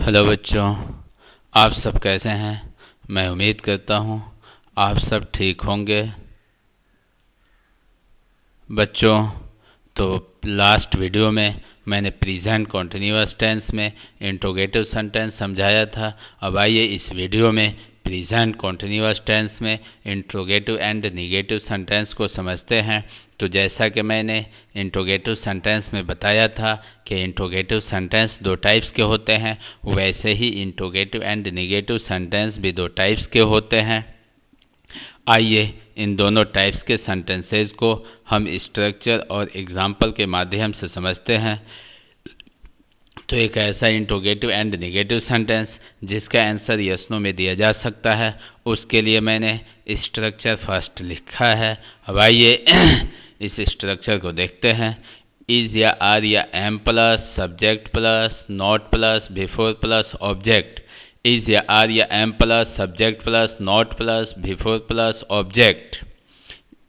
Hello बच्चों, आप सब कैसे हैं। मैं उम्मीद करता हूँ आप सब ठीक होंगे। बच्चों, तो लास्ट वीडियो में मैंने प्रेजेंट कॉन्टिन्यूअस टेंस में इंट्रोगेटिव सेंटेंस समझाया था। अब आइए इस वीडियो में प्रेजेंट कॉन्टिन्यूअस टेंस में इंट्रोगेटिव एंड निगेटिव सेंटेंस को समझते हैं। तो जैसा कि मैंने इंट्रोगेटिव सेंटेंस में बताया था कि इंट्रोगेटिव सेंटेंस दो टाइप्स के होते हैं, वैसे ही इंट्रोगेटिव एंड निगेटिव सेंटेंस भी दो टाइप्स के होते हैं। आइए इन दोनों टाइप्स के सेंटेंसेस को हम स्ट्रक्चर और एग्जाम्पल के माध्यम से समझते हैं। तो एक ऐसा इंट्रोगेटिव एंड नेगेटिव सेंटेंस जिसका आंसर यस नो में दिया जा सकता है, उसके लिए मैंने स्ट्रक्चर फर्स्ट लिखा है। अब आइए इस स्ट्रक्चर को देखते हैं। इज या आर या am plus subject plus not plus V four plus object. Is या आर या am plus subject plus not plus V four plus object.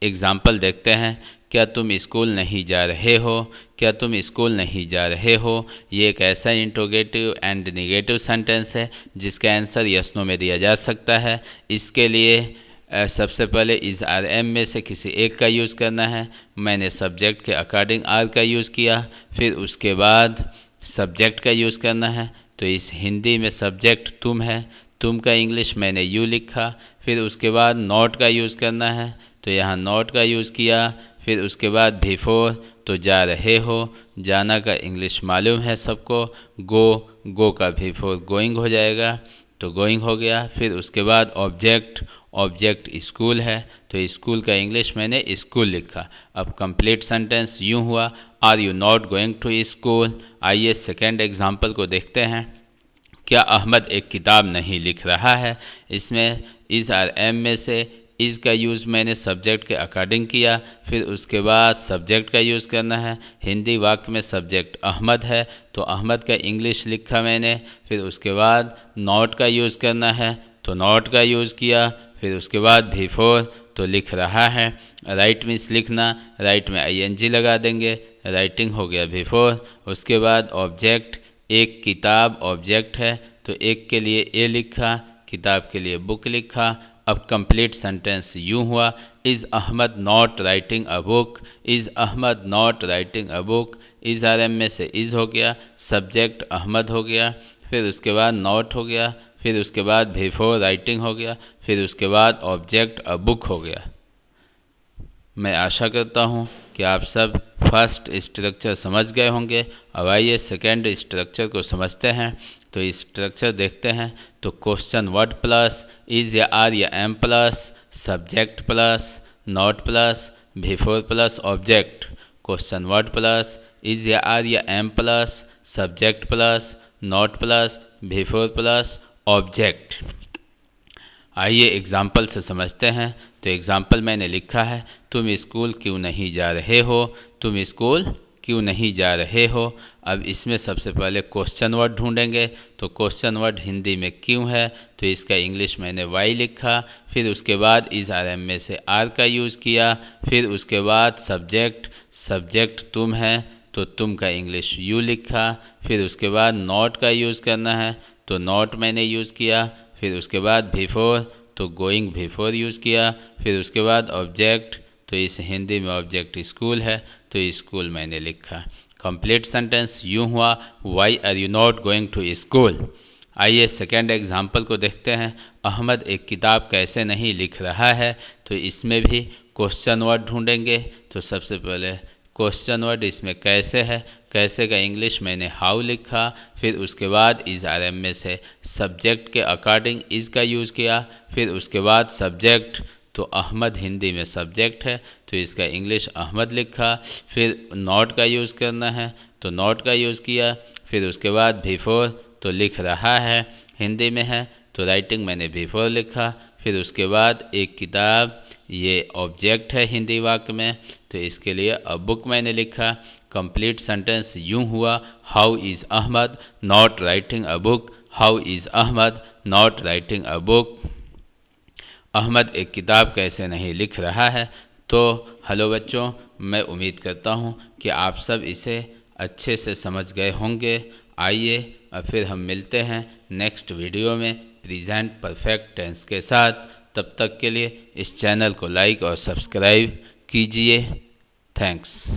Example देखते हैं। क्या तुम स्कूल नहीं जा रहे हो। क्या तुम स्कूल नहीं जा रहे हो। ये एक ऐसा इंट्रोगेटिव एंड निगेटिव सेंटेंस है जिसका आंसर यस नो में दिया जा सकता है। इसके लिए सबसे पहले इस आर एम में से किसी एक का यूज़ करना है। मैंने सब्जेक्ट के अकॉर्डिंग आर का यूज़ किया, फिर उसके बाद सब्जेक्ट का यूज़ करना है। तो इस हिंदी में सब्जेक्ट तुम है, तुम का इंग्लिश मैंने यू लिखा। फिर उसके बाद नॉट का यूज़ करना है, तो यहाँ नॉट का यूज़ किया। फिर उसके बाद बिफोर, तो जा रहे हो, जाना का इंग्लिश मालूम है सबको, गो का बिफोर गोइंग हो जाएगा, तो गोइंग हो गया। फिर उसके बाद ऑब्जेक्ट स्कूल है, तो स्कूल का इंग्लिश मैंने स्कूल लिखा। अब कंप्लीट सेंटेंस यूँ हुआ, are you not going to school. आइए सेकेंड एग्जाम्पल को देखते हैं। क्या अहमद एक किताब नहीं लिख रहा है। इसमें इस आर एम में से इज़ का यूज़ मैंने सब्जेक्ट के अकॉर्डिंग किया। फिर उसके बाद सब्जेक्ट का यूज़ करना है। हिंदी वाक्य में सब्जेक्ट अहमद है, तो अहमद का इंग्लिश लिखा मैंने। फिर उसके बाद नॉट का यूज़ करना है, तो नॉट का यूज़ किया। फिर उसके बाद बिफोर, तो लिख रहा है। राइट मीन्स लिखना, राइट में ING लगा देंगे, राइटिंग हो गया बिफोर। उसके बाद ऑब्जेक्ट, एक किताब ऑब्जेक्ट है, तो एक के लिए ए लिखा, किताब के लिए बुक लिखा। अब कंप्लीट सेंटेंस यूँ हुआ, is Ahmad not writing a book. Is Ahmad not writing a book. Is are am में से इज़ हो गया, सब्जेक्ट अहमद हो गया, फिर उसके बाद नॉट हो गया, फिर उसके बाद बिफोर राइटिंग हो गया, फिर उसके बाद ऑब्जेक्ट अ बुक हो गया। मैं आशा करता हूँ कि आप सब फर्स्ट स्ट्रक्चर समझ गए होंगे। अब आइए सेकेंड स्ट्रक्चर को समझते हैं। तो स्ट्रक्चर देखते हैं। तो क्वेश्चन वर्ड प्लस इज या आर या am plus subject plus not plus V four plus object. Question word plus is या आर या am plus subject plus not plus V four plus object. आइए एग्जाम्पल से समझते हैं। तो एग्जाम्पल मैंने लिखा है, तुम स्कूल क्यों नहीं जा रहे हो। तुम स्कूल क्यों नहीं जा रहे हो। अब इसमें सबसे पहले क्वेश्चन वर्ड ढूंढेंगे। तो क्वेश्चन वर्ड हिंदी में क्यों है, तो इसका इंग्लिश मैंने वाई लिखा। फिर उसके बाद इस आर एम में से आर का यूज़ किया। फिर उसके बाद सब्जेक्ट तुम है, तो तुम का इंग्लिश यू लिखा। फिर उसके बाद नॉट का यूज़ करना है, तो नॉट मैंने यूज़ किया। फिर उसके बाद बिफोर, तो गोइंग बिफोर यूज़ किया। फिर उसके बाद ऑब्जेक्ट, तो इस हिंदी में ऑब्जेक्ट स्कूल है, तो स्कूल मैंने लिखा। कंप्लीट सेंटेंस यूँ हुआ, why are you not going to school. आइए सेकेंड एग्जाम्पल को देखते हैं। अहमद एक किताब कैसे नहीं लिख रहा है। तो इसमें भी क्वेश्चन वर्ड ढूंढेंगे। तो सबसे पहले क्वेश्चन वर्ड इसमें कैसे है, कैसे का इंग्लिश मैंने हाउ लिखा। फिर उसके बाद इज आर एम में से सब्जेक्ट के अकॉर्डिंग इज़ का यूज़ किया। फिर उसके बाद सब्जेक्ट, तो अहमद हिंदी में सब्जेक्ट है, तो इसका इंग्लिश अहमद लिखा। फिर नॉट का यूज़ करना है, तो नॉट का यूज़ किया। फिर उसके बाद बिफोर, तो लिख रहा है, हिंदी में है, तो राइटिंग मैंने बिफोर लिखा। फिर उसके बाद एक किताब, ये ऑब्जेक्ट है हिंदी वाक्य में, तो इसके लिए अ बुक मैंने लिखा। कंप्लीट सेंटेंस यूँ हुआ, how is Ahmad not writing a book. How is Ahmad not writing a book. Ahmad एक किताब कैसे नहीं लिख रहा है। तो हेलो बच्चों, मैं उम्मीद करता हूँ कि आप सब इसे अच्छे से समझ गए होंगे। आइए और फिर हम मिलते हैं नेक्स्ट वीडियो में प्रेजेंट परफेक्ट टेंस के साथ। तब तक के लिए इस चैनल को लाइक और सब्सक्राइब कीजिए। थैंक्स।